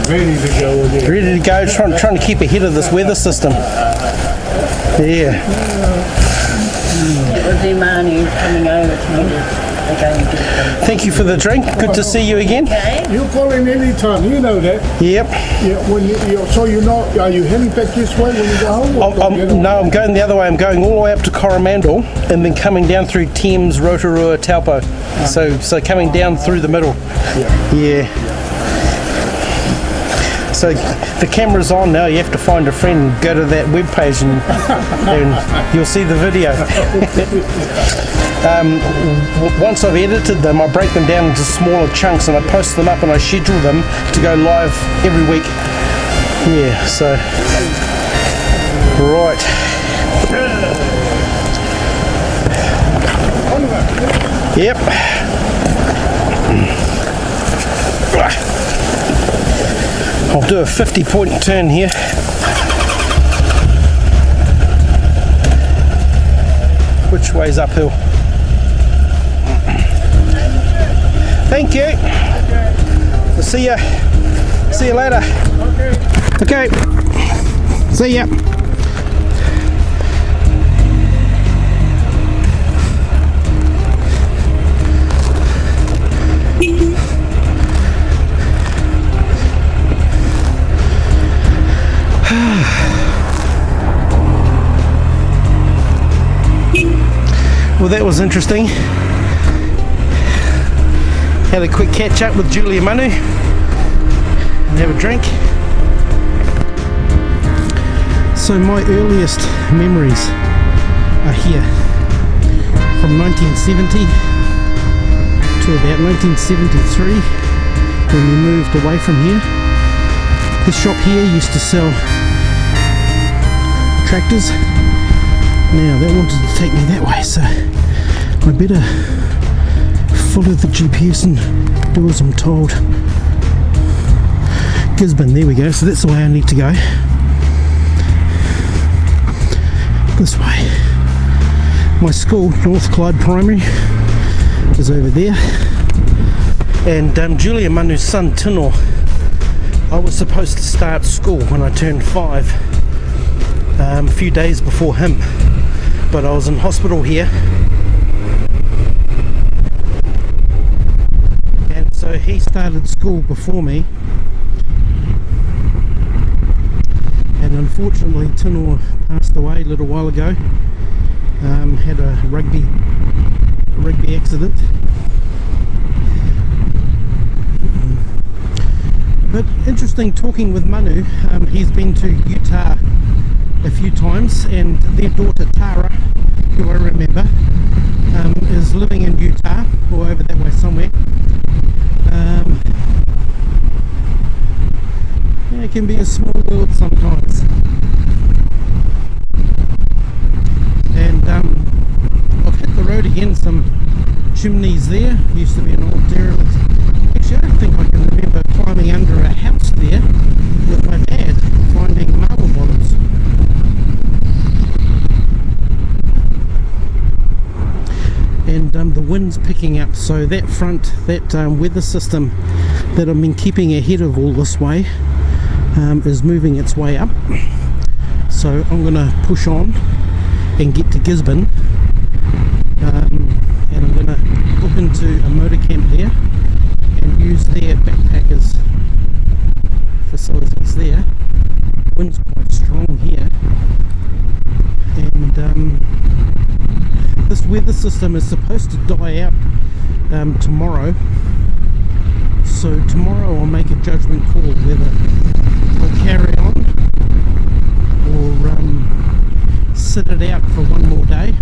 Ready to go. Yeah. Ready to go, trying to keep ahead of this weather system. Yeah. It was Imani coming over to me. Thank you for the drink. Good to see you again. Okay. You call in any time, you know that. Yep. Yeah, when so you're not, are you heading back this way when you go home? No, I'm going the other way. I'm going all the way up to Coromandel and then coming down through Thames, Rotorua, Taupo. So coming down through the middle. Yeah. So the camera's on now. You have to find a friend, go to that webpage and you'll see the video. Once I've edited them, I break them down into smaller chunks and I post them up and I schedule them to go live every week. Yeah, so right. Yep. I'll do a 50-point turn here. Which way's uphill? Thank you. We'll see you later. Okay. See ya. Well, that was interesting. Had a quick catch up with Julia Manu and have a drink. So my earliest memories are here from 1970 to about 1973 when we moved away from here. The shop here used to sell tractors. Now that wanted to take me that way, so I better follow the GPS and do as I'm told. Gisborne, there we go, so that's the way I need to go. This way. My school, North Clyde Primary, is over there. And Julia Manu's son, Tino, I was supposed to start school when I turned 5, a few days before him. But I was in hospital here, and so he started school before me, and unfortunately Tino passed away a little while ago. Had a rugby accident. But interesting talking with Manu. He's been to Utah a few times, and their daughter Tara, who I remember, is living in Utah or over that way somewhere. Yeah, it can be a small world sometimes. And I've hit the road again, some chimneys there. Used to be an old derelict. Actually, I don't think I can remember climbing under a house there with my dad, finding marble bottles. And the wind's picking up, so that front, that weather system that I've been keeping ahead of all this way is moving its way up. So I'm going to push on and get to Gisborne, and I'm going to look into a motor camp there and use their backpackers facilities there. Wind's quite strong here, and this weather system is supposed to die out tomorrow, so tomorrow I'll make a judgment call whether I'll carry on or sit it out for one more day.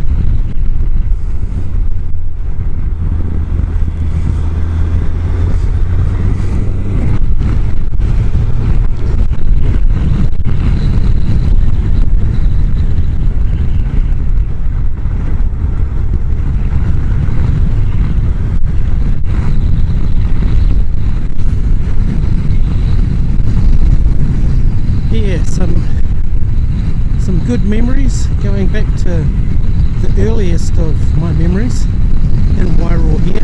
Some good memories going back to the earliest of my memories in Wairoa here.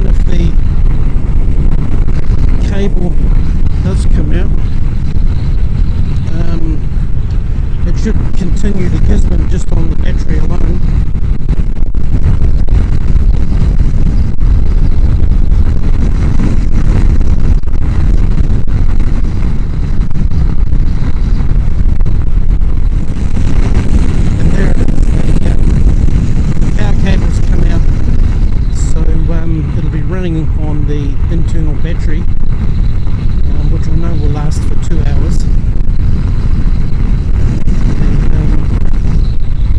even if the cable does come out, it should continue to Gisborne just on the battery alone. On the internal battery, which I know will last for 2 hours. And,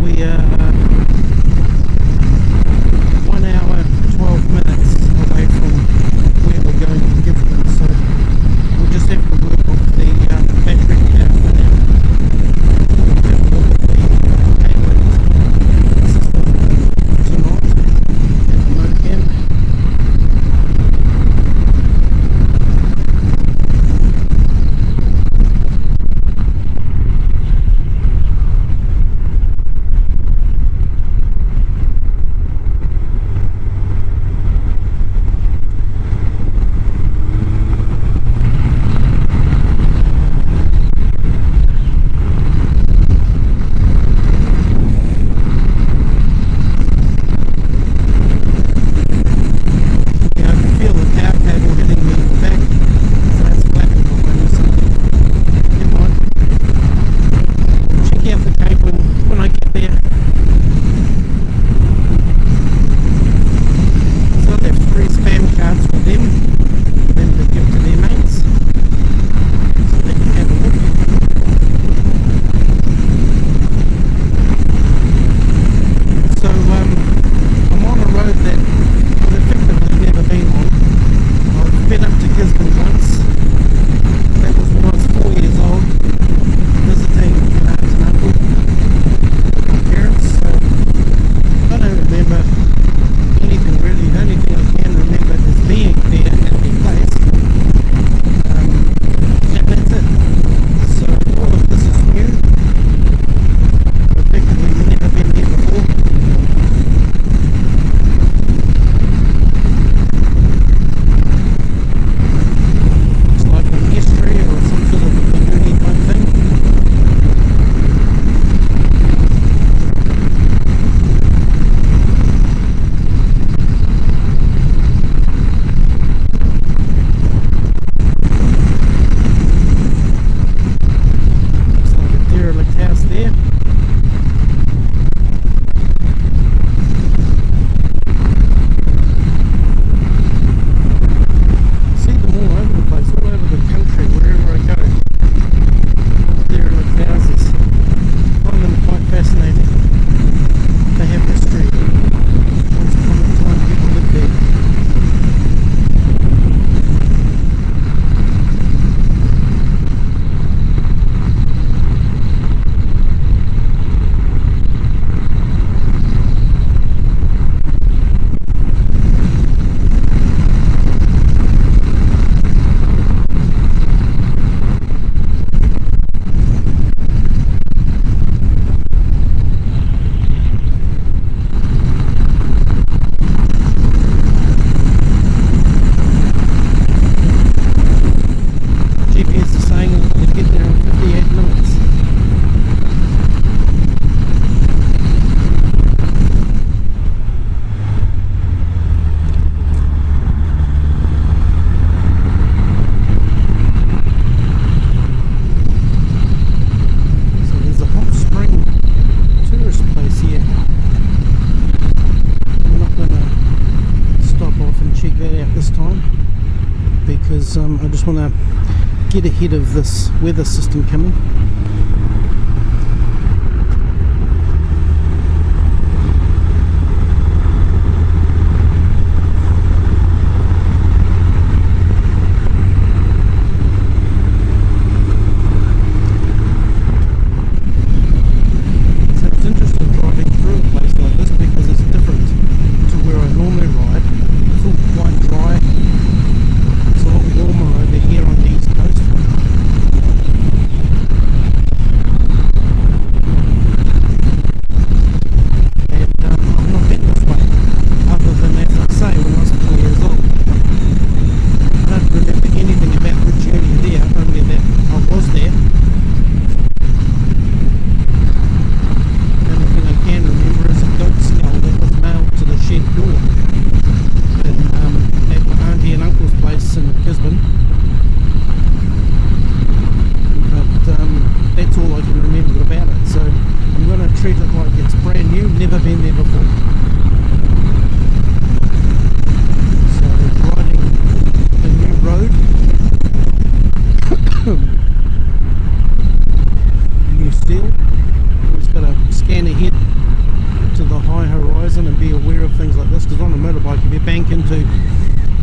we are 1 hour 12 minutes away from where we're going to Gisborne, so we'll just have to work off the battery power for now. We'll have a look at the cabling system tonight at the motor camp. I just want to get ahead of this weather system coming. So it's interesting driving through a place like this because it's different to where I normally ride. It's all quite dry. It's a lot warmer over here on the east coast.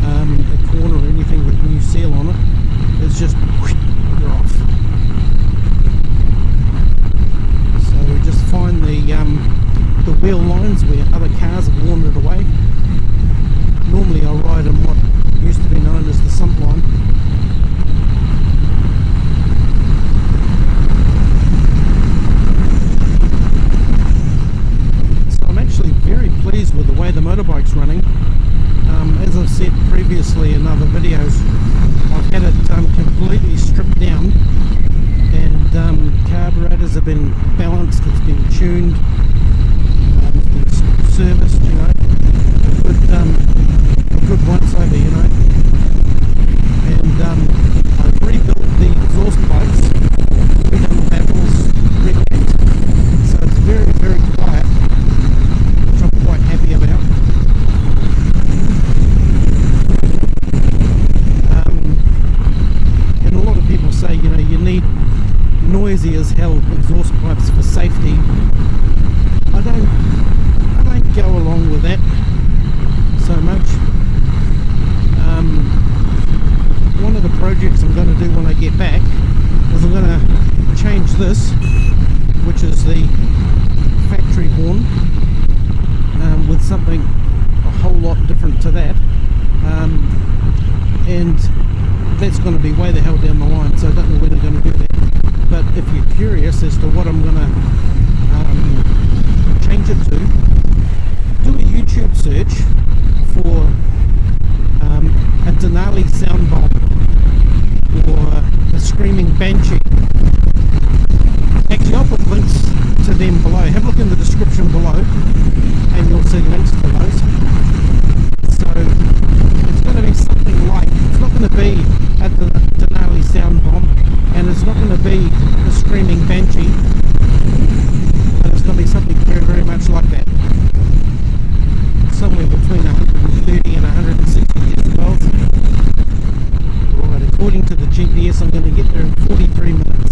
a corner or anything with new seal on it. It's just you're off. So we just find the wheel lines where other cars have wandered away. Normally I ride in what used to be known as the sump line. So I'm actually very pleased with the way the motorbike's running. As I've said previously in other videos, I've had it completely stripped down, and carburetors have been balanced, it's been tuned, it's been serviced, you know, a good once over, you know, and I've rebuilt the exhaust pipes, redone the baffles, repacked, so it's very, very quiet, which I'm quite happy about. And a lot of people say, you know, you need noisy as hell exhaust pipes for safety. I don't go along with that so much. One of the projects I'm going to do when I get back is I'm going to change this, which is the factory horn, with something a whole lot different to that, and that's going to be way the hell down the line, so I don't know when I'm going to do that. But if you're curious as to what I'm going to change it to, do a YouTube search for a Denali sound bomb or a screaming banshee. Actually, I'll put links to them below. Have a look in the description below and you'll see links to those. So it's going to be something like, it's not going to be a Denali sound bomb, and it's not going to be a screaming banshee, but it's going to be something very, very much like that. Somewhere between 130 and 160 decibels. Right, according to the GPS, I'm going to get there in 43 minutes.